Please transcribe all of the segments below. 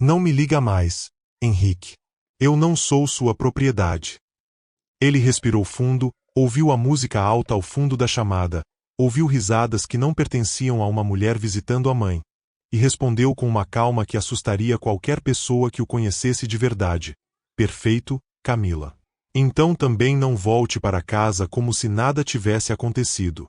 Não me liga mais, Henrique. Eu não sou sua propriedade. Ele respirou fundo, ouviu a música alta ao fundo da chamada, ouviu risadas que não pertenciam a uma mulher visitando a mãe, e respondeu com uma calma que assustaria qualquer pessoa que o conhecesse de verdade. Perfeito, Camila. Então também não volte para casa como se nada tivesse acontecido.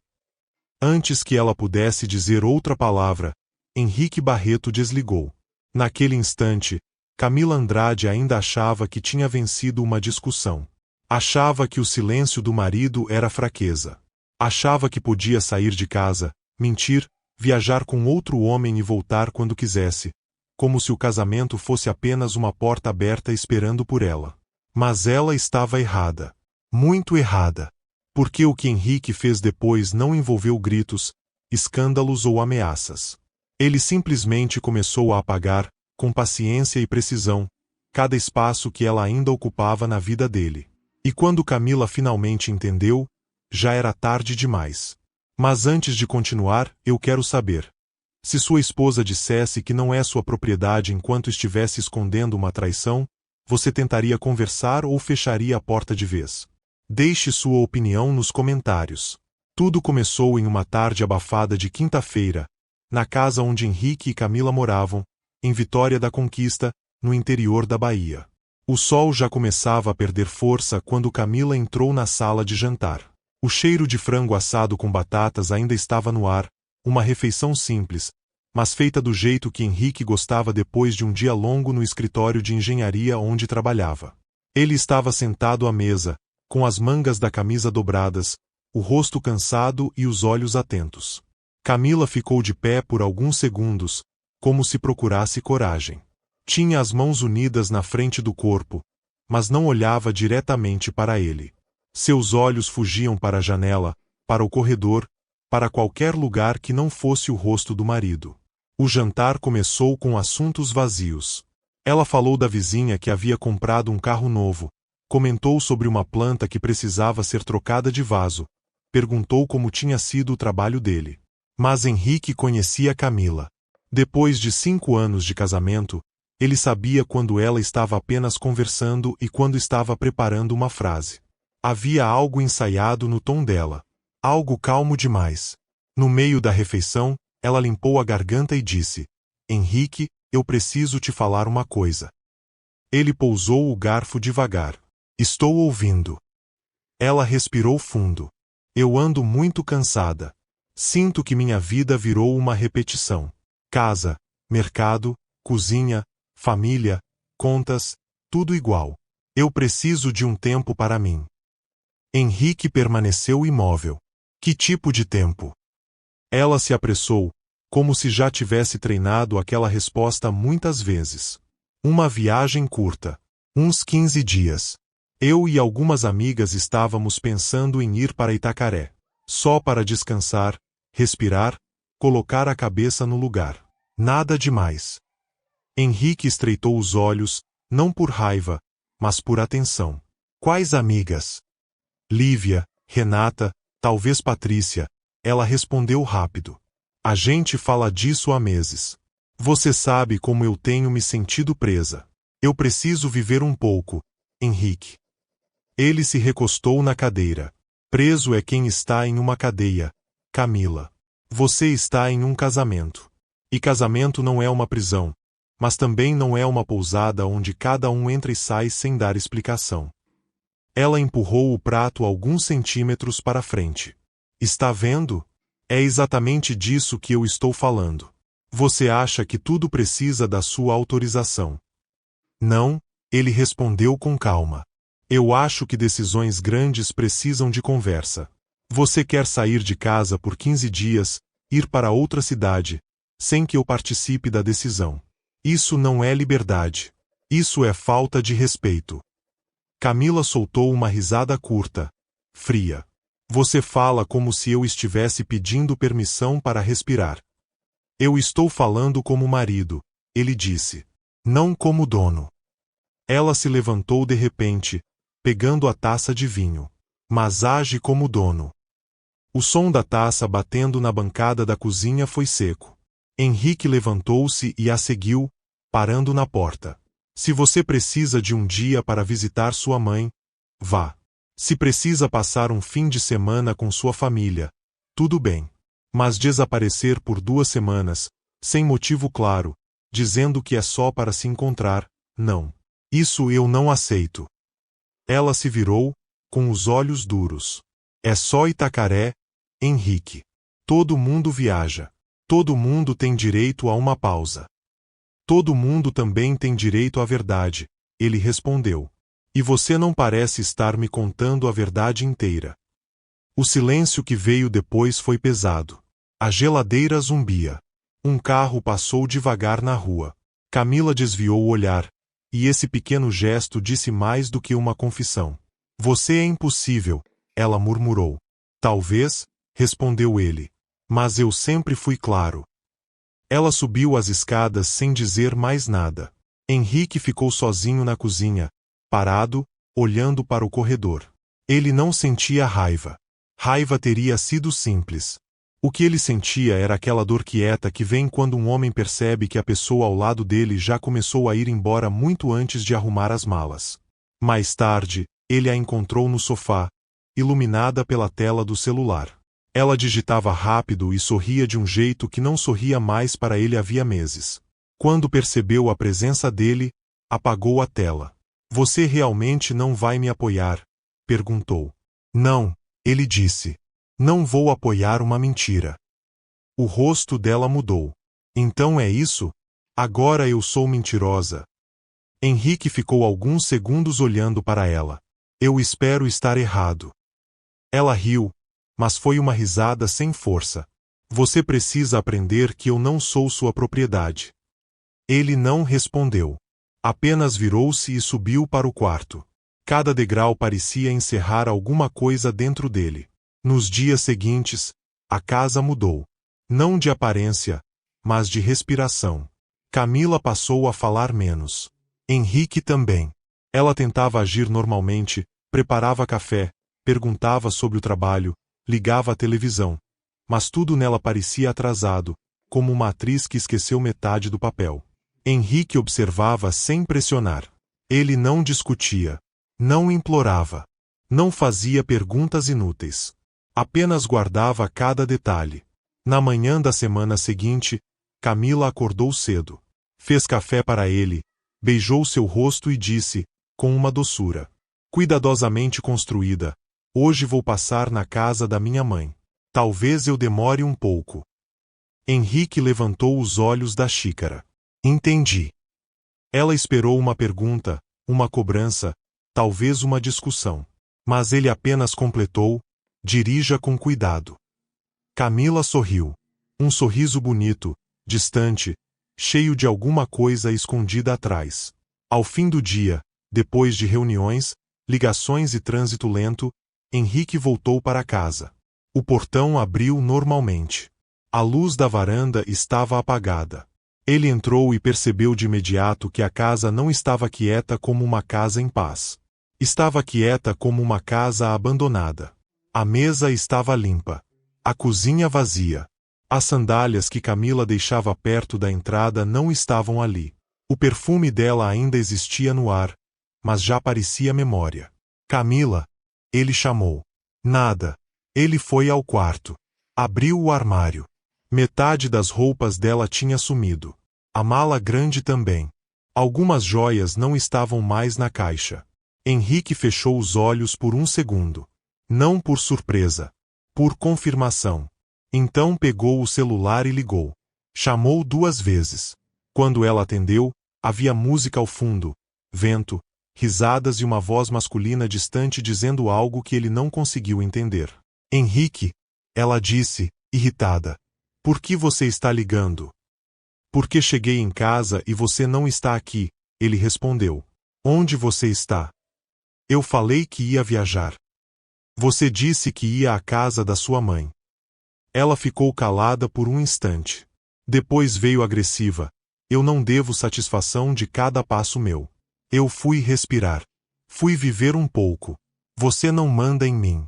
Antes que ela pudesse dizer outra palavra, Henrique Barreto desligou. Naquele instante, Camila Andrade ainda achava que tinha vencido uma discussão. Achava que o silêncio do marido era fraqueza. Achava que podia sair de casa, mentir, viajar com outro homem e voltar quando quisesse, como se o casamento fosse apenas uma porta aberta esperando por ela. Mas ela estava errada. Muito errada. Porque o que Henrique fez depois não envolveu gritos, escândalos ou ameaças. Ele simplesmente começou a apagar, com paciência e precisão, cada espaço que ela ainda ocupava na vida dele. E quando Camila finalmente entendeu, já era tarde demais. Mas antes de continuar, eu quero saber. Se sua esposa dissesse que não é sua propriedade enquanto estivesse escondendo uma traição, você tentaria conversar ou fecharia a porta de vez? Deixe sua opinião nos comentários. Tudo começou em uma tarde abafada de quinta-feira, na casa onde Henrique e Camila moravam, em Vitória da Conquista, no interior da Bahia. O sol já começava a perder força quando Camila entrou na sala de jantar. O cheiro de frango assado com batatas ainda estava no ar, uma refeição simples, mas feita do jeito que Henrique gostava depois de um dia longo no escritório de engenharia onde trabalhava. Ele estava sentado à mesa, com as mangas da camisa dobradas, o rosto cansado e os olhos atentos. Camila ficou de pé por alguns segundos, como se procurasse coragem. Tinha as mãos unidas na frente do corpo, mas não olhava diretamente para ele. Seus olhos fugiam para a janela, para o corredor, para qualquer lugar que não fosse o rosto do marido. O jantar começou com assuntos vazios. Ela falou da vizinha que havia comprado um carro novo, comentou sobre uma planta que precisava ser trocada de vaso, perguntou como tinha sido o trabalho dele. Mas Henrique conhecia Camila. Depois de 5 anos de casamento, ele sabia quando ela estava apenas conversando e quando estava preparando uma frase. Havia algo ensaiado no tom dela. Algo calmo demais. No meio da refeição, ela limpou a garganta e disse: Henrique, eu preciso te falar uma coisa. Ele pousou o garfo devagar. Estou ouvindo. Ela respirou fundo. Eu ando muito cansada. Sinto que minha vida virou uma repetição. Casa, mercado, cozinha, família, contas, tudo igual. Eu preciso de um tempo para mim. Henrique permaneceu imóvel. Que tipo de tempo? Ela se apressou, como se já tivesse treinado aquela resposta muitas vezes. Uma viagem curta. Uns 15 dias. Eu e algumas amigas estávamos pensando em ir para Itacaré. Só para descansar, respirar, colocar a cabeça no lugar. Nada demais. Henrique estreitou os olhos, não por raiva, mas por atenção. Quais amigas? Lívia, Renata, talvez Patrícia. Ela respondeu rápido. A gente fala disso há meses. Você sabe como eu tenho me sentido presa. Eu preciso viver um pouco, Henrique. Ele se recostou na cadeira. Preso é quem está em uma cadeia, Camila. Você está em um casamento. E casamento não é uma prisão, mas também não é uma pousada onde cada um entra e sai sem dar explicação. Ela empurrou o prato alguns centímetros para frente. Está vendo? É exatamente disso que eu estou falando. Você acha que tudo precisa da sua autorização? Não, ele respondeu com calma. Eu acho que decisões grandes precisam de conversa. Você quer sair de casa por 15 dias, ir para outra cidade, sem que eu participe da decisão. Isso não é liberdade. Isso é falta de respeito. Camila soltou uma risada curta, fria. Você fala como se eu estivesse pedindo permissão para respirar. Eu estou falando como marido, ele disse. Não como dono. Ela se levantou de repente, pegando a taça de vinho. Mas age como dono. O som da taça batendo na bancada da cozinha foi seco. Henrique levantou-se e a seguiu, parando na porta. Se você precisa de um dia para visitar sua mãe, vá. Se precisa passar um fim de semana com sua família, tudo bem. Mas desaparecer por 2 semanas, sem motivo claro, dizendo que é só para se encontrar, não. Isso eu não aceito. Ela se virou, com os olhos duros. É só Itacaré, Henrique. Todo mundo viaja. Todo mundo tem direito a uma pausa. Todo mundo também tem direito à verdade, ele respondeu. E você não parece estar me contando a verdade inteira. O silêncio que veio depois foi pesado. A geladeira zumbia. Um carro passou devagar na rua. Camila desviou o olhar, e esse pequeno gesto disse mais do que uma confissão. Você é impossível, ela murmurou. Talvez, respondeu ele. Mas eu sempre fui claro. Ela subiu as escadas sem dizer mais nada. Henrique ficou sozinho na cozinha, parado, olhando para o corredor. Ele não sentia raiva. Raiva teria sido simples. O que ele sentia era aquela dor quieta que vem quando um homem percebe que a pessoa ao lado dele já começou a ir embora muito antes de arrumar as malas. Mais tarde, ele a encontrou no sofá, iluminada pela tela do celular. Ela digitava rápido e sorria de um jeito que não sorria mais para ele havia meses. Quando percebeu a presença dele, apagou a tela. Você realmente não vai me apoiar? Perguntou. Não, ele disse. Não vou apoiar uma mentira. O rosto dela mudou. Então é isso? Agora eu sou mentirosa. Henrique ficou alguns segundos olhando para ela. Eu espero estar errado. Ela riu, mas foi uma risada sem força. Você precisa aprender que eu não sou sua propriedade. Ele não respondeu. Apenas virou-se e subiu para o quarto. Cada degrau parecia encerrar alguma coisa dentro dele. Nos dias seguintes, a casa mudou. Não de aparência, mas de respiração. Camila passou a falar menos. Henrique também. Ela tentava agir normalmente, preparava café, perguntava sobre o trabalho, ligava a televisão. Mas tudo nela parecia atrasado, como uma atriz que esqueceu metade do papel. Henrique observava sem pressionar. Ele não discutia, não implorava, não fazia perguntas inúteis. Apenas guardava cada detalhe. Na manhã da semana seguinte, Camila acordou cedo. Fez café para ele, beijou seu rosto e disse, com uma doçura cuidadosamente construída, hoje vou passar na casa da minha mãe. Talvez eu demore um pouco. Henrique levantou os olhos da xícara. Entendi. Ela esperou uma pergunta, uma cobrança, talvez uma discussão. Mas ele apenas completou, dirija com cuidado. Camila sorriu. Um sorriso bonito, distante, cheio de alguma coisa escondida atrás. Ao fim do dia, depois de reuniões, ligações e trânsito lento, Henrique voltou para casa. O portão abriu normalmente. A luz da varanda estava apagada. Ele entrou e percebeu de imediato que a casa não estava quieta como uma casa em paz. Estava quieta como uma casa abandonada. A mesa estava limpa. A cozinha vazia. As sandálias que Camila deixava perto da entrada não estavam ali. O perfume dela ainda existia no ar, mas já parecia memória. Camila, ele chamou. Nada. Ele foi ao quarto. Abriu o armário. Metade das roupas dela tinha sumido. A mala grande também. Algumas joias não estavam mais na caixa. Henrique fechou os olhos por um segundo. Não por surpresa. Por confirmação. Então pegou o celular e ligou. Chamou 2 vezes. Quando ela atendeu, havia música ao fundo, vento, risadas e uma voz masculina distante dizendo algo que ele não conseguiu entender. Henrique, ela disse, irritada. Por que você está ligando? Porque cheguei em casa e você não está aqui, ele respondeu. Onde você está? Eu falei que ia viajar. Você disse que ia à casa da sua mãe. Ela ficou calada por um instante. Depois veio agressiva. Eu não devo satisfação de cada passo meu. Eu fui respirar. Fui viver um pouco. Você não manda em mim.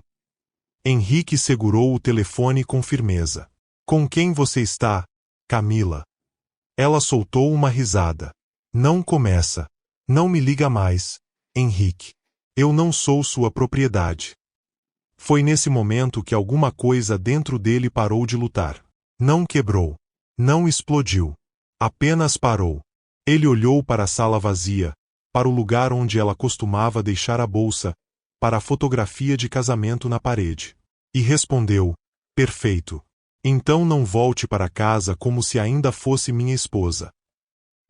Henrique segurou o telefone com firmeza. Com quem você está, Camila? Ela soltou uma risada. Não começa. Não me liga mais, Henrique. Eu não sou sua propriedade. Foi nesse momento que alguma coisa dentro dele parou de lutar. Não quebrou. Não explodiu. Apenas parou. Ele olhou para a sala vazia, para o lugar onde ela costumava deixar a bolsa, para a fotografia de casamento na parede. E respondeu: perfeito. Então não volte para casa como se ainda fosse minha esposa.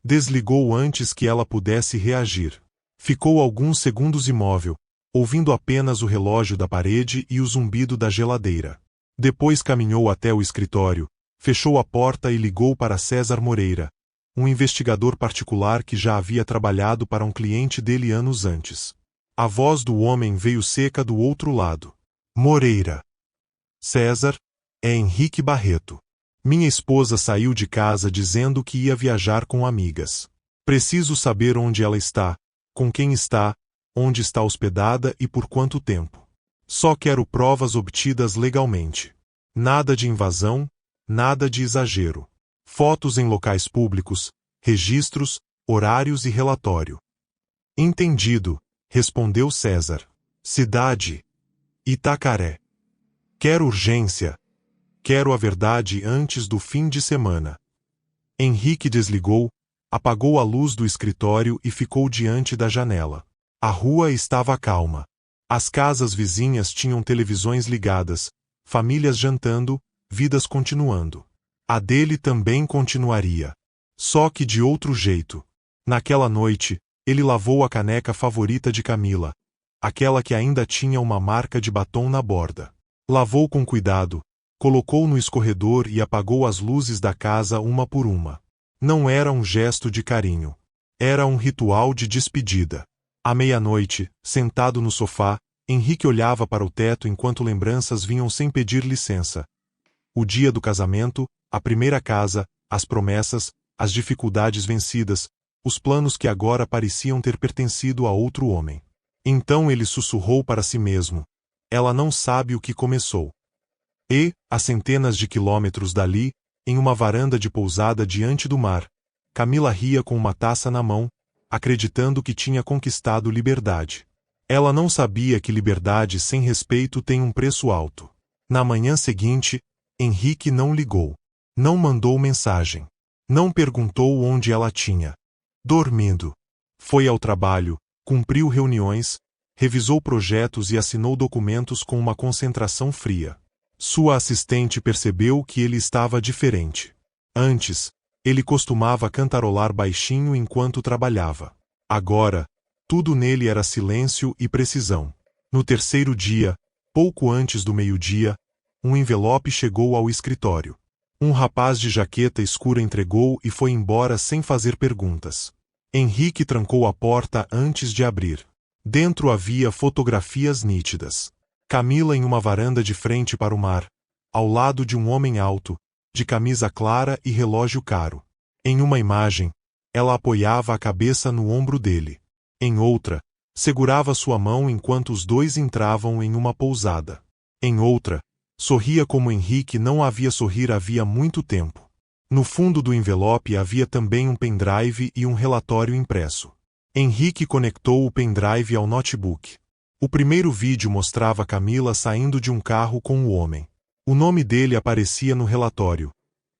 Desligou antes que ela pudesse reagir. Ficou alguns segundos imóvel, ouvindo apenas o relógio da parede e o zumbido da geladeira. Depois caminhou até o escritório, fechou a porta e ligou para César Moreira, um investigador particular que já havia trabalhado para um cliente dele anos antes. A voz do homem veio seca do outro lado. Moreira. César, é Henrique Barreto. Minha esposa saiu de casa dizendo que ia viajar com amigas. Preciso saber onde ela está, com quem está, onde está hospedada e por quanto tempo. Só quero provas obtidas legalmente. Nada de invasão, nada de exagero. Fotos em locais públicos, registros, horários e relatório. Entendido, respondeu César. Cidade: Itacaré. Quero urgência. Quero a verdade antes do fim de semana. Henrique desligou, apagou a luz do escritório e ficou diante da janela. A rua estava calma. As casas vizinhas tinham televisões ligadas, famílias jantando, vidas continuando. A dele também continuaria. Só que de outro jeito. Naquela noite, ele lavou a caneca favorita de Camila, aquela que ainda tinha uma marca de batom na borda. Lavou com cuidado, colocou no escorredor e apagou as luzes da casa uma por uma. Não era um gesto de carinho. Era um ritual de despedida. À meia-noite, sentado no sofá, Henrique olhava para o teto enquanto lembranças vinham sem pedir licença. O dia do casamento, a primeira casa, as promessas, as dificuldades vencidas, os planos que agora pareciam ter pertencido a outro homem. Então ele sussurrou para si mesmo: ela não sabe o que começou. E, a centenas de quilômetros dali, em uma varanda de pousada diante do mar, Camila ria com uma taça na mão, acreditando que tinha conquistado liberdade. Ela não sabia que liberdade sem respeito tem um preço alto. Na manhã seguinte, Henrique não ligou. Não mandou mensagem. Não perguntou onde ela tinha. Dormindo. Foi ao trabalho, cumpriu reuniões, revisou projetos e assinou documentos com uma concentração fria. Sua assistente percebeu que ele estava diferente. Antes, ele costumava cantarolar baixinho enquanto trabalhava. Agora, tudo nele era silêncio e precisão. No terceiro dia, pouco antes do meio-dia, um envelope chegou ao escritório. Um rapaz de jaqueta escura entregou e foi embora sem fazer perguntas. Henrique trancou a porta antes de abrir. Dentro havia fotografias nítidas. Camila em uma varanda de frente para o mar, ao lado de um homem alto, de camisa clara e relógio caro. Em uma imagem, ela apoiava a cabeça no ombro dele. Em outra, segurava sua mão enquanto os dois entravam em uma pousada. Em outra, sorria como Henrique não a via sorrir havia muito tempo. No fundo do envelope havia também um pendrive e um relatório impresso. Henrique conectou o pendrive ao notebook. O primeiro vídeo mostrava Camila saindo de um carro com o homem. O nome dele aparecia no relatório: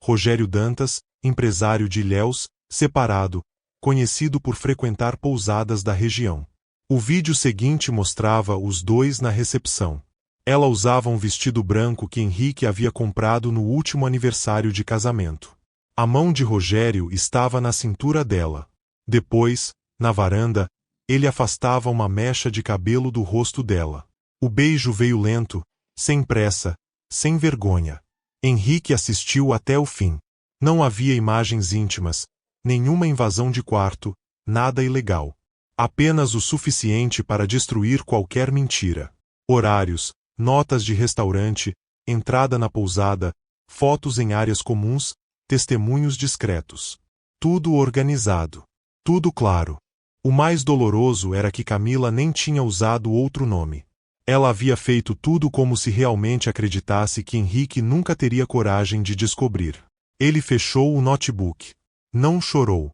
Rogério Dantas, empresário de Ilhéus, separado, conhecido por frequentar pousadas da região. O vídeo seguinte mostrava os dois na recepção. Ela usava um vestido branco que Henrique havia comprado no último aniversário de casamento. A mão de Rogério estava na cintura dela. Depois, na varanda, ele afastava uma mecha de cabelo do rosto dela. O beijo veio lento, sem pressa, sem vergonha. Henrique assistiu até o fim. Não havia imagens íntimas, nenhuma invasão de quarto, nada ilegal. Apenas o suficiente para destruir qualquer mentira. Horários, notas de restaurante, entrada na pousada, fotos em áreas comuns, testemunhos discretos. Tudo organizado. Tudo claro. O mais doloroso era que Camila nem tinha usado outro nome. Ela havia feito tudo como se realmente acreditasse que Henrique nunca teria coragem de descobrir. Ele fechou o notebook. Não chorou.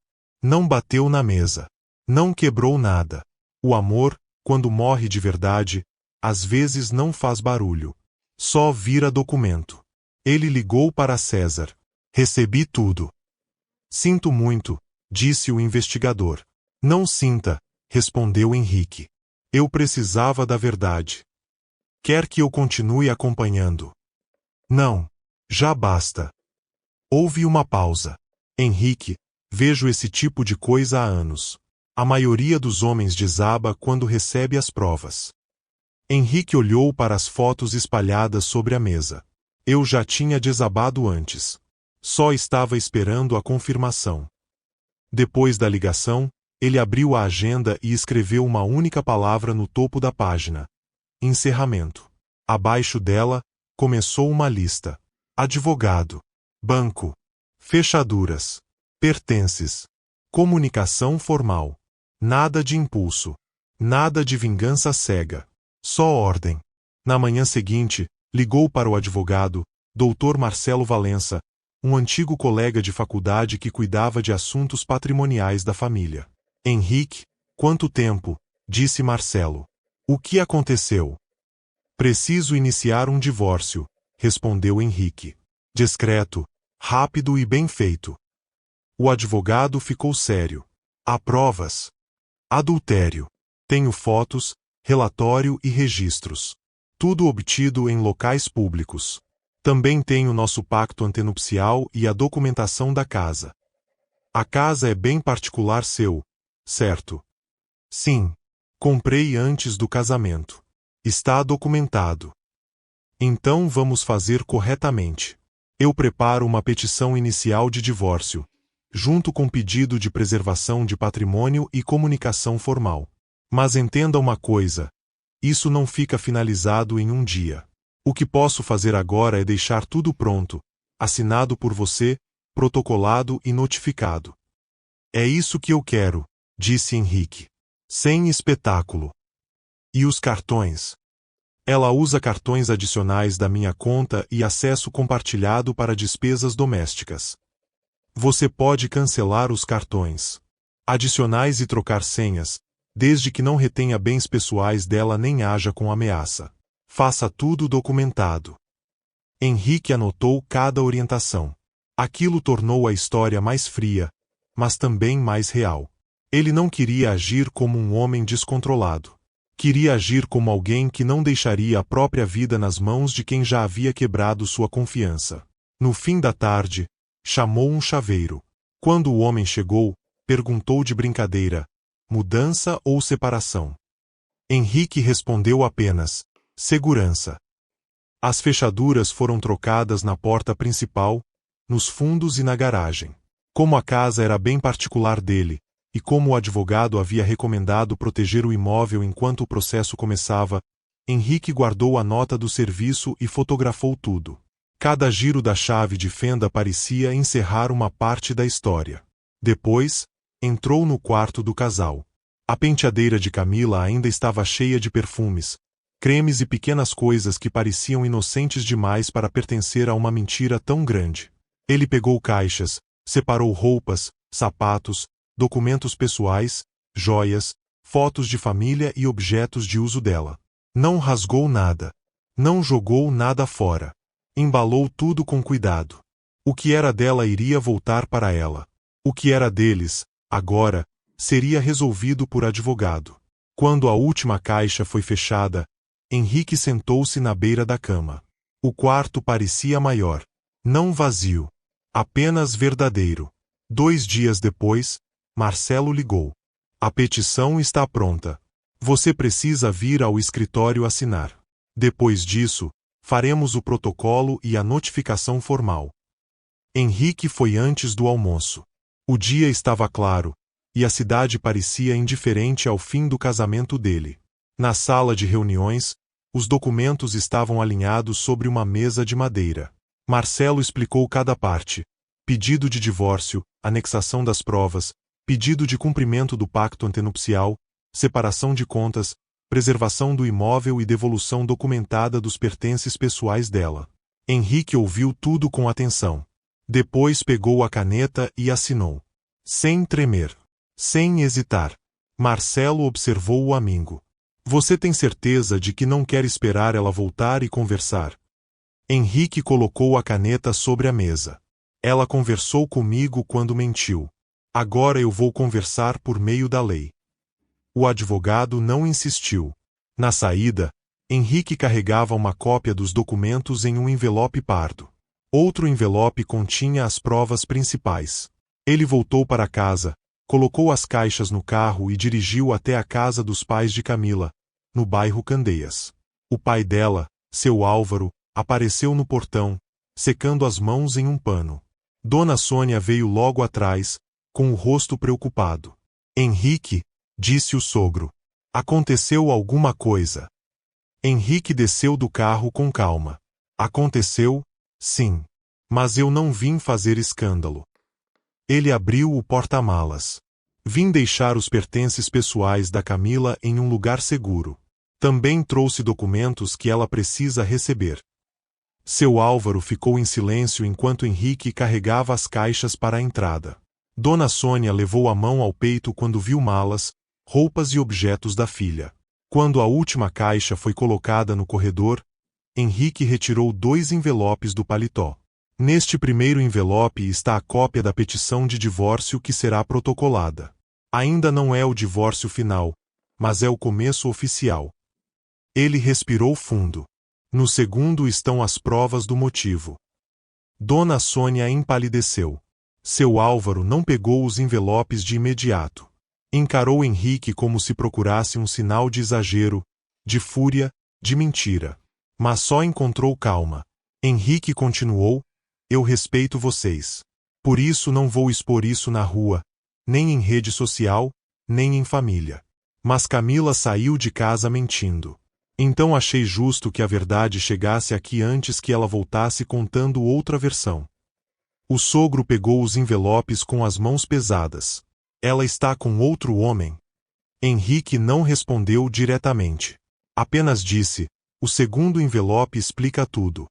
Não bateu na mesa. Não quebrou nada. O amor, quando morre de verdade, às vezes não faz barulho. Só vira documento. Ele ligou para César. Recebi tudo. Sinto muito, disse o investigador. Não sinta, respondeu Henrique. Eu precisava da verdade. Quer que eu continue acompanhando? Não. Já basta. Houve uma pausa. Henrique, vejo esse tipo de coisa há anos. A maioria dos homens desaba quando recebe as provas. Henrique olhou para as fotos espalhadas sobre a mesa. Eu já tinha desabado antes. Só estava esperando a confirmação. Depois da ligação, ele abriu a agenda e escreveu uma única palavra no topo da página. Encerramento. Abaixo dela, começou uma lista. Advogado. Banco. Fechaduras. Pertences. Comunicação formal. Nada de impulso. Nada de vingança cega. Só ordem. Na manhã seguinte, ligou para o advogado, Dr. Marcelo Valença, um antigo colega de faculdade que cuidava de assuntos patrimoniais da família. Henrique, quanto tempo? Disse Marcelo. O que aconteceu? Preciso iniciar um divórcio, respondeu Henrique. Discreto, rápido e bem feito. O advogado ficou sério. Há provas. Adultério. Tenho fotos, relatório e registros. Tudo obtido em locais públicos. Também tenho nosso pacto antenupcial e a documentação da casa. A casa é bem particular seu, certo? Sim. Comprei antes do casamento. Está documentado. Então vamos fazer corretamente. Eu preparo uma petição inicial de divórcio, junto com pedido de preservação de patrimônio e comunicação formal. Mas entenda uma coisa: isso não fica finalizado em um dia. O que posso fazer agora é deixar tudo pronto, assinado por você, protocolado e notificado. É isso que eu quero, disse Henrique. Sem espetáculo. E os cartões? Ela usa cartões adicionais da minha conta e acesso compartilhado para despesas domésticas. Você pode cancelar os cartões adicionais e trocar senhas, desde que não retenha bens pessoais dela nem haja com ameaça. Faça tudo documentado. Henrique anotou cada orientação. Aquilo tornou a história mais fria, mas também mais real. Ele não queria agir como um homem descontrolado. Queria agir como alguém que não deixaria a própria vida nas mãos de quem já havia quebrado sua confiança. No fim da tarde, chamou um chaveiro. Quando o homem chegou, perguntou de brincadeira: mudança ou separação? Henrique respondeu apenas: segurança. As fechaduras foram trocadas na porta principal, nos fundos e na garagem. Como a casa era bem particular dele, e como o advogado havia recomendado proteger o imóvel enquanto o processo começava, Henrique guardou a nota do serviço e fotografou tudo. Cada giro da chave de fenda parecia encerrar uma parte da história. Depois, entrou no quarto do casal. A penteadeira de Camila ainda estava cheia de perfumes, cremes e pequenas coisas que pareciam inocentes demais para pertencer a uma mentira tão grande. Ele pegou caixas, separou roupas, sapatos, documentos pessoais, joias, fotos de família e objetos de uso dela. Não rasgou nada. Não jogou nada fora. Embalou tudo com cuidado. O que era dela iria voltar para ela. O que era deles, agora, seria resolvido por advogado. Quando a última caixa foi fechada, Henrique sentou-se na beira da cama. O quarto parecia maior. Não vazio. Apenas verdadeiro. 2 dias depois, Marcelo ligou. A petição está pronta. Você precisa vir ao escritório assinar. Depois disso, faremos o protocolo e a notificação formal. Henrique foi antes do almoço. O dia estava claro, e a cidade parecia indiferente ao fim do casamento dele. Na sala de reuniões, os documentos estavam alinhados sobre uma mesa de madeira. Marcelo explicou cada parte: pedido de divórcio, anexação das provas, pedido de cumprimento do pacto antenupcial, separação de contas, preservação do imóvel e devolução documentada dos pertences pessoais dela. Henrique ouviu tudo com atenção. Depois pegou a caneta e assinou. Sem tremer. Sem hesitar. Marcelo observou o amigo. Você tem certeza de que não quer esperar ela voltar e conversar? Henrique colocou a caneta sobre a mesa. Ela conversou comigo quando mentiu. Agora eu vou conversar por meio da lei. O advogado não insistiu. Na saída, Henrique carregava uma cópia dos documentos em um envelope pardo. Outro envelope continha as provas principais. Ele voltou para casa, colocou as caixas no carro e dirigiu até a casa dos pais de Camila, no bairro Candeias. O pai dela, seu Álvaro, apareceu no portão, secando as mãos em um pano. Dona Sônia veio logo atrás, com o rosto preocupado. Henrique, disse o sogro. Aconteceu alguma coisa. Henrique desceu do carro com calma. Aconteceu, sim. Mas eu não vim fazer escândalo. Ele abriu o porta-malas. Vim deixar os pertences pessoais da Camila em um lugar seguro. Também trouxe documentos que ela precisa receber. Seu Álvaro ficou em silêncio enquanto Henrique carregava as caixas para a entrada. Dona Sônia levou a mão ao peito quando viu malas, roupas e objetos da filha. Quando a última caixa foi colocada no corredor, Henrique retirou 2 envelopes do paletó. Neste primeiro envelope está a cópia da petição de divórcio que será protocolada. Ainda não é o divórcio final, mas é o começo oficial. Ele respirou fundo. No segundo estão as provas do motivo. Dona Sônia empalideceu. Seu Álvaro não pegou os envelopes de imediato. Encarou Henrique como se procurasse um sinal de exagero, de fúria, de mentira. Mas só encontrou calma. Henrique continuou: eu respeito vocês. Por isso não vou expor isso na rua, nem em rede social, nem em família. Mas Camila saiu de casa mentindo. Então achei justo que a verdade chegasse aqui antes que ela voltasse contando outra versão. O sogro pegou os envelopes com as mãos pesadas. Ela está com outro homem? Henrique não respondeu diretamente. Apenas disse: o segundo envelope explica tudo.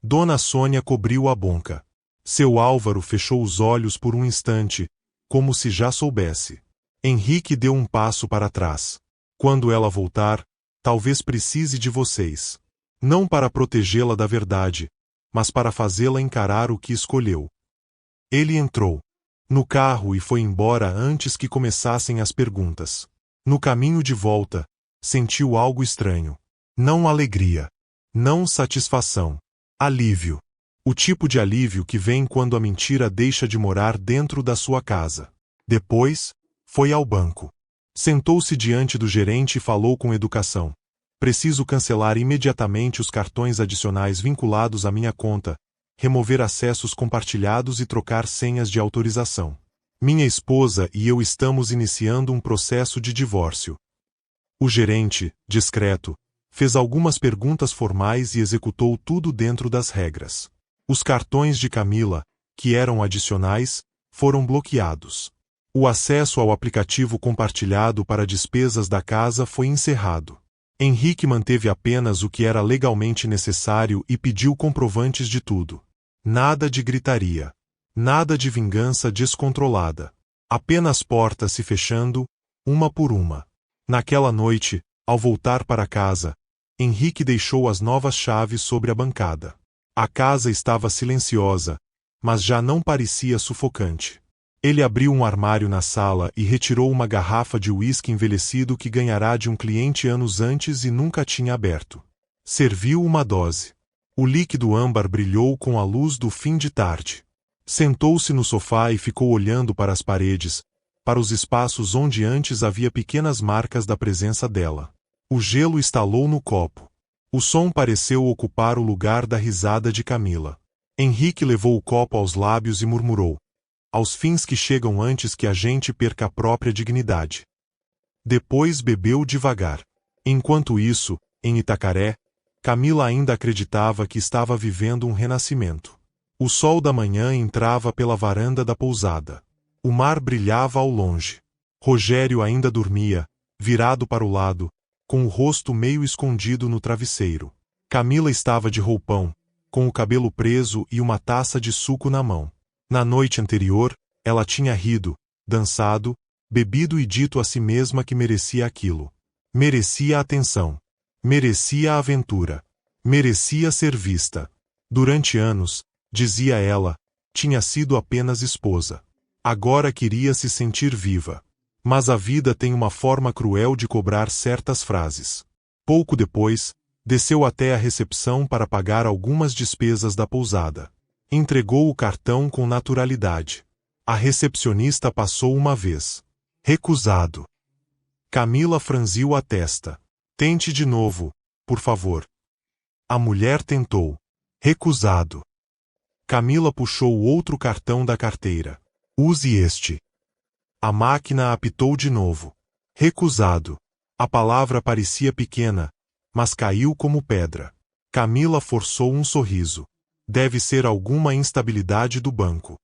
Dona Sônia cobriu a boca. Seu Álvaro fechou os olhos por um instante, como se já soubesse. Henrique deu um passo para trás. Quando ela voltar, talvez precise de vocês. Não para protegê-la da verdade, mas para fazê-la encarar o que escolheu. Ele entrou no carro e foi embora antes que começassem as perguntas. No caminho de volta, sentiu algo estranho. Não alegria. Não satisfação. Alívio. O tipo de alívio que vem quando a mentira deixa de morar dentro da sua casa. Depois, foi ao banco. Sentou-se diante do gerente e falou com educação. Preciso cancelar imediatamente os cartões adicionais vinculados à minha conta, remover acessos compartilhados e trocar senhas de autorização. Minha esposa e eu estamos iniciando um processo de divórcio. O gerente, discreto, fez algumas perguntas formais e executou tudo dentro das regras. Os cartões de Camila, que eram adicionais, foram bloqueados. O acesso ao aplicativo compartilhado para despesas da casa foi encerrado. Henrique manteve apenas o que era legalmente necessário e pediu comprovantes de tudo. Nada de gritaria. Nada de vingança descontrolada. Apenas portas se fechando, uma por uma. Naquela noite, ao voltar para casa, Henrique deixou as novas chaves sobre a bancada. A casa estava silenciosa, mas já não parecia sufocante. Ele abriu um armário na sala e retirou uma garrafa de uísque envelhecido que ganhará de um cliente anos antes e nunca tinha aberto. Serviu uma dose. O líquido âmbar brilhou com a luz do fim de tarde. Sentou-se no sofá e ficou olhando para as paredes, para os espaços onde antes havia pequenas marcas da presença dela. O gelo estalou no copo. O som pareceu ocupar o lugar da risada de Camila. Henrique levou o copo aos lábios e murmurou: aos fins que chegam antes que a gente perca a própria dignidade. Depois bebeu devagar. Enquanto isso, em Itacaré, Camila ainda acreditava que estava vivendo um renascimento. O sol da manhã entrava pela varanda da pousada. O mar brilhava ao longe. Rogério ainda dormia, virado para o lado, com o rosto meio escondido no travesseiro. Camila estava de roupão, com o cabelo preso e uma taça de suco na mão. Na noite anterior, Ela tinha rido, dançado, bebido e dito a si mesma que merecia aquilo. Merecia atenção. Merecia aventura. Merecia ser vista. Durante anos, dizia ela, tinha sido apenas esposa. Agora queria se sentir viva. Mas a vida tem uma forma cruel de cobrar certas frases. Pouco depois, desceu até a recepção para pagar algumas despesas da pousada. Entregou o cartão com naturalidade. A recepcionista passou uma vez. Recusado. Camila franziu a testa. Tente de novo, por favor. A mulher tentou. Recusado. Camila puxou outro cartão da carteira. Use este. A máquina apitou de novo. Recusado. A palavra parecia pequena, mas caiu como pedra. Camila forçou um sorriso. Deve ser alguma instabilidade do banco.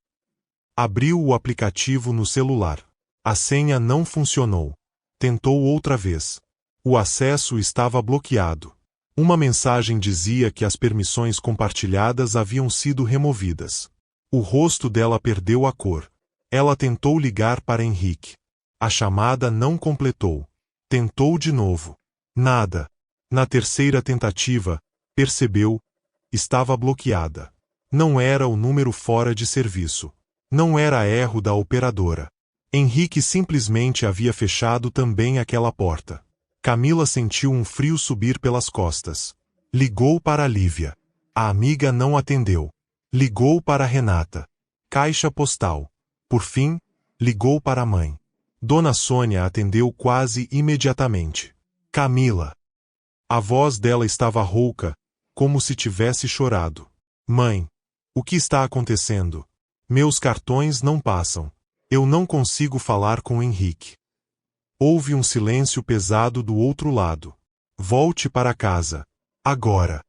Abriu o aplicativo no celular. A senha não funcionou. Tentou outra vez. O acesso estava bloqueado. Uma mensagem dizia que as permissões compartilhadas haviam sido removidas. O rosto dela perdeu a cor. Ela tentou ligar para Henrique. A chamada não completou. Tentou de novo. Nada. Na terceira tentativa, percebeu, estava bloqueada. Não era o número fora de serviço. Não era erro da operadora. Henrique simplesmente havia fechado também aquela porta. Camila sentiu um frio subir pelas costas. Ligou para Lívia. A amiga não atendeu. Ligou para Renata. Caixa postal. Por fim, ligou para a mãe. Dona Sônia atendeu quase imediatamente. Camila. A voz dela estava rouca, como se tivesse chorado. Mãe, o que está acontecendo? Meus cartões não passam. Eu não consigo falar com Henrique. Houve um silêncio pesado do outro lado. Volte para casa. Agora.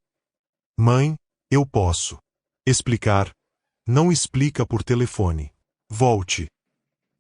Mãe, eu posso explicar. Não explica por telefone. Volte.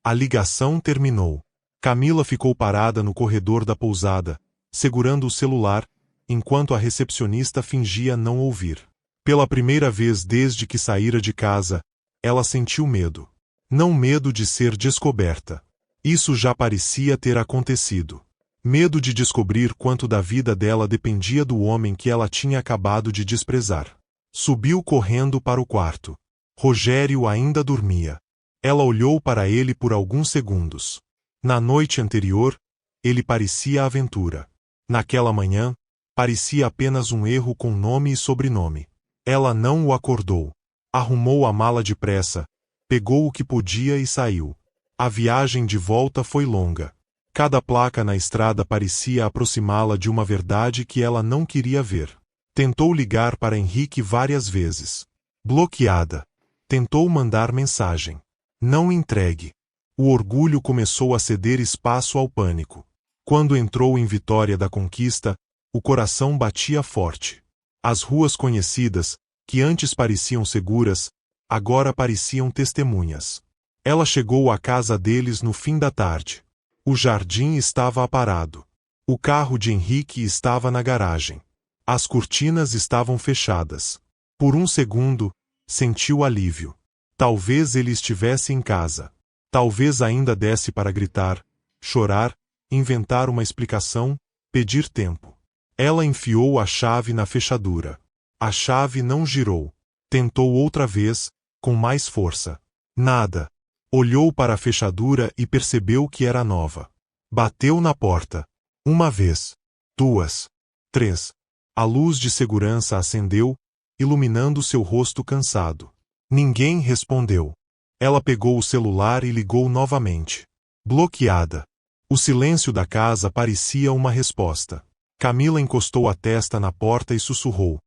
A ligação terminou. Camila ficou parada no corredor da pousada, segurando o celular, enquanto a recepcionista fingia não ouvir. Pela primeira vez desde que saíra de casa, ela sentiu medo. Não medo de ser descoberta. Isso já parecia ter acontecido. Medo de descobrir quanto da vida dela dependia do homem que ela tinha acabado de desprezar. Subiu correndo para o quarto. Rogério ainda dormia. Ela olhou para ele por alguns segundos. Na noite anterior, ele parecia aventura. Naquela manhã, parecia apenas um erro com nome e sobrenome. Ela não o acordou. Arrumou a mala depressa, pegou o que podia e saiu. A viagem de volta foi longa. Cada placa na estrada parecia aproximá-la de uma verdade que ela não queria ver. Tentou ligar para Henrique várias vezes. Bloqueada. Tentou mandar mensagem. Não entregue. O orgulho começou a ceder espaço ao pânico. Quando entrou em Vitória da Conquista, o coração batia forte. As ruas conhecidas, que antes pareciam seguras, agora pareciam testemunhas. Ela chegou à casa deles no fim da tarde. O jardim estava aparado. O carro de Henrique estava na garagem. As cortinas estavam fechadas. Por um segundo, sentiu alívio. Talvez ele estivesse em casa. Talvez ainda desse para gritar, chorar, inventar uma explicação, pedir tempo. Ela enfiou a chave na fechadura. A chave não girou. Tentou outra vez, com mais força. Nada. Olhou para a fechadura e percebeu que era nova. Bateu na porta. Uma vez. 2. 3. A luz de segurança acendeu, iluminando seu rosto cansado. Ninguém respondeu. Ela pegou o celular e ligou novamente. Bloqueada. O silêncio da casa parecia uma resposta. Camila encostou a testa na porta e sussurrou.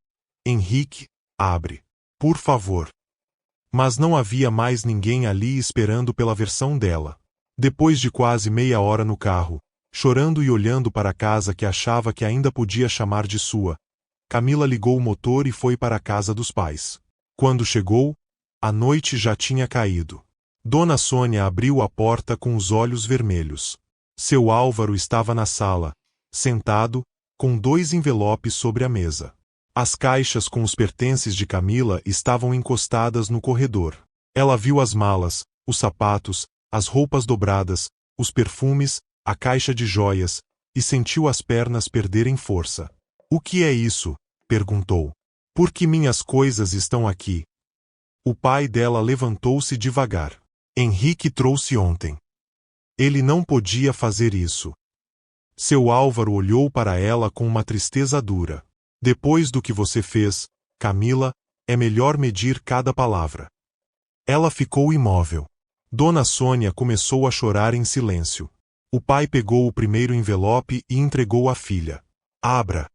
Henrique, abre. Por favor. Mas não havia mais ninguém ali esperando pela versão dela. Depois de quase meia hora no carro, chorando e olhando para a casa que achava que ainda podia chamar de sua, Camila ligou o motor e foi para a casa dos pais. Quando chegou, a noite já tinha caído. Dona Sônia abriu a porta com os olhos vermelhos. Seu Álvaro estava na sala, sentado, com 2 envelopes sobre a mesa. As caixas com os pertences de Camila estavam encostadas no corredor. Ela viu as malas, os sapatos, as roupas dobradas, os perfumes, a caixa de joias, e sentiu as pernas perderem força. O que é isso? Perguntou. Por que minhas coisas estão aqui? O pai dela levantou-se devagar. Henrique trouxe ontem. Ele não podia fazer isso. Seu Álvaro olhou para ela com uma tristeza dura. Depois do que você fez, Camila, é melhor medir cada palavra. Ela ficou imóvel. Dona Sônia começou a chorar em silêncio. O pai pegou o primeiro envelope e entregou à filha. Abra.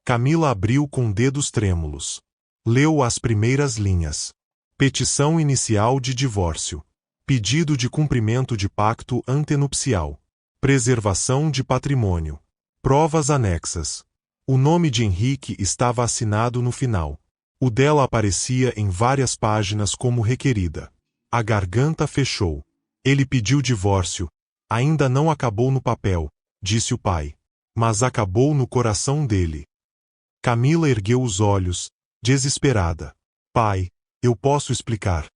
Camila abriu com dedos trêmulos. Leu as primeiras linhas. Petição inicial de divórcio. Pedido de cumprimento de pacto antenupcial. Preservação de patrimônio. Provas anexas. O nome de Henrique estava assinado no final. O dela aparecia em várias páginas como requerida. A garganta fechou. Ele pediu divórcio. Ainda não acabou no papel, disse o pai. Mas acabou no coração dele. Camila ergueu os olhos, desesperada. Pai, eu posso explicar.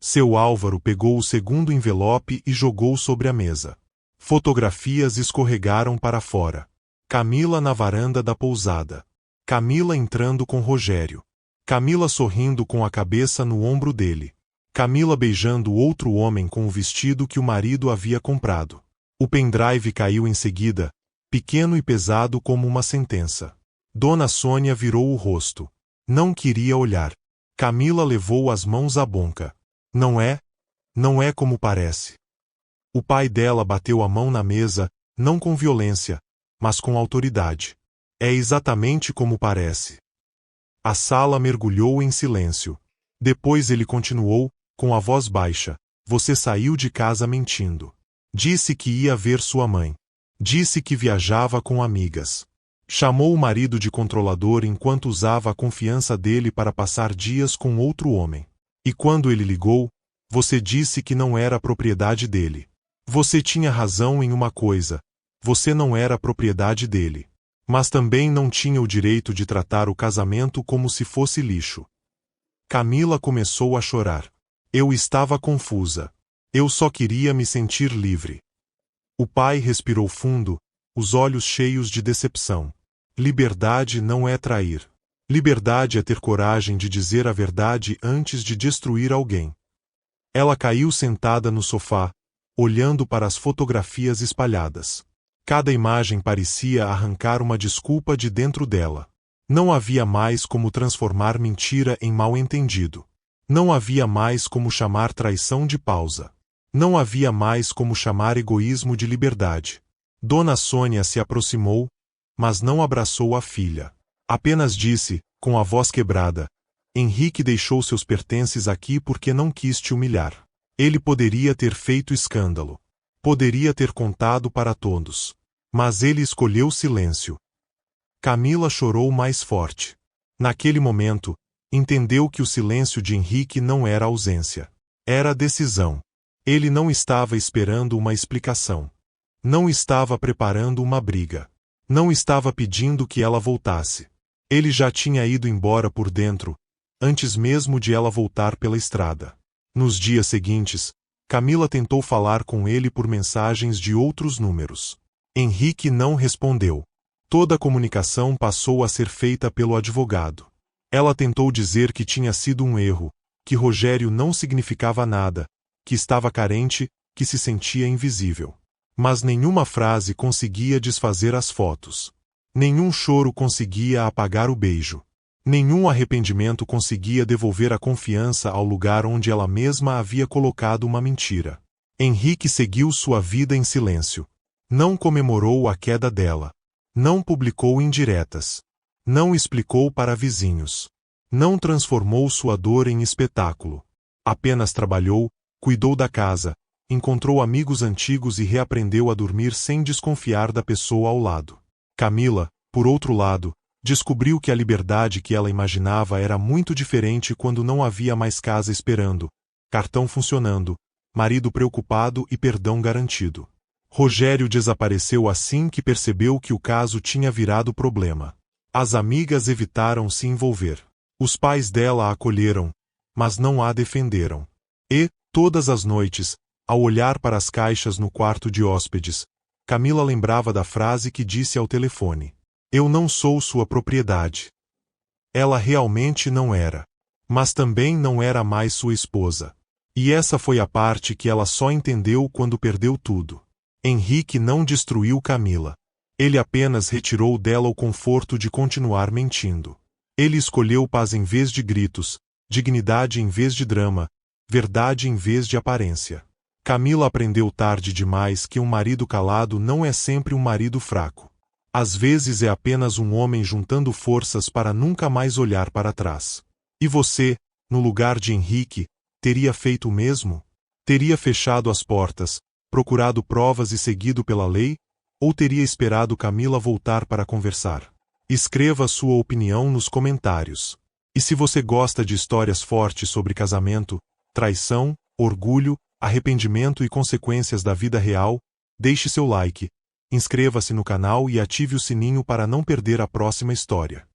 Seu Álvaro pegou o segundo envelope e jogou sobre a mesa. Fotografias escorregaram para fora. Camila na varanda da pousada. Camila entrando com Rogério. Camila sorrindo com a cabeça no ombro dele. Camila beijando outro homem com o vestido que o marido havia comprado. O pendrive caiu em seguida, pequeno e pesado como uma sentença. Dona Sônia virou o rosto. Não queria olhar. Camila levou as mãos à boca. Não é? Não é como parece. O pai dela bateu a mão na mesa, não com violência, mas com autoridade. É exatamente como parece. A sala mergulhou em silêncio. Depois ele continuou, com a voz baixa. Você saiu de casa mentindo. Disse que ia ver sua mãe. Disse que viajava com amigas. Chamou o marido de controlador enquanto usava a confiança dele para passar dias com outro homem. E quando ele ligou, você disse que não era propriedade dele. Você tinha razão em uma coisa. Você não era propriedade dele. Mas também não tinha o direito de tratar o casamento como se fosse lixo. Camila começou a chorar. Eu estava confusa. Eu só queria me sentir livre. O pai respirou fundo, os olhos cheios de decepção. Liberdade não é trair. Liberdade é ter coragem de dizer a verdade antes de destruir alguém. Ela caiu sentada no sofá, olhando para as fotografias espalhadas. Cada imagem parecia arrancar uma desculpa de dentro dela. Não havia mais como transformar mentira em mal-entendido. Não havia mais como chamar traição de pausa. Não havia mais como chamar egoísmo de liberdade. Dona Sônia se aproximou, mas não abraçou a filha. Apenas disse, com a voz quebrada, Henrique deixou seus pertences aqui porque não quis te humilhar. Ele poderia ter feito escândalo. Poderia ter contado para todos. Mas ele escolheu silêncio. Camila chorou mais forte. Naquele momento, entendeu que o silêncio de Henrique não era ausência. Era decisão. Ele não estava esperando uma explicação. Não estava preparando uma briga. Não estava pedindo que ela voltasse. Ele já tinha ido embora por dentro, antes mesmo de ela voltar pela estrada. Nos dias seguintes, Camila tentou falar com ele por mensagens de outros números. Henrique não respondeu. Toda a comunicação passou a ser feita pelo advogado. Ela tentou dizer que tinha sido um erro, que Rogério não significava nada, que estava carente, que se sentia invisível. Mas nenhuma frase conseguia desfazer as fotos. Nenhum choro conseguia apagar o beijo. Nenhum arrependimento conseguia devolver a confiança ao lugar onde ela mesma havia colocado uma mentira. Henrique seguiu sua vida em silêncio. Não comemorou a queda dela. Não publicou indiretas. Não explicou para vizinhos. Não transformou sua dor em espetáculo. Apenas trabalhou, cuidou da casa, encontrou amigos antigos e reaprendeu a dormir sem desconfiar da pessoa ao lado. Camila, por outro lado, descobriu que a liberdade que ela imaginava era muito diferente quando não havia mais casa esperando, cartão funcionando, marido preocupado e perdão garantido. Rogério desapareceu assim que percebeu que o caso tinha virado problema. As amigas evitaram se envolver. Os pais dela a acolheram, mas não a defenderam. E, Todas as noites, ao olhar para as caixas no quarto de hóspedes, Camila lembrava da frase que disse ao telefone: "Eu não sou sua propriedade." Ela realmente não era. Mas também não era mais sua esposa. E essa foi a parte que ela só entendeu quando perdeu tudo. Henrique não destruiu Camila. Ele apenas retirou dela o conforto de continuar mentindo. Ele escolheu paz em vez de gritos, dignidade em vez de drama, verdade em vez de aparência. Camila aprendeu tarde demais que um marido calado não é sempre um marido fraco. Às vezes é apenas um homem juntando forças para nunca mais olhar para trás. E você, no lugar de Henrique, teria feito o mesmo? Teria fechado as portas, procurado provas e seguido pela lei? Ou teria esperado Camila voltar para conversar? Escreva sua opinião nos comentários. E se você gosta de histórias fortes sobre casamento, traição, orgulho, arrependimento e consequências da vida real, deixe seu like, inscreva-se no canal e ative o sininho para não perder a próxima história.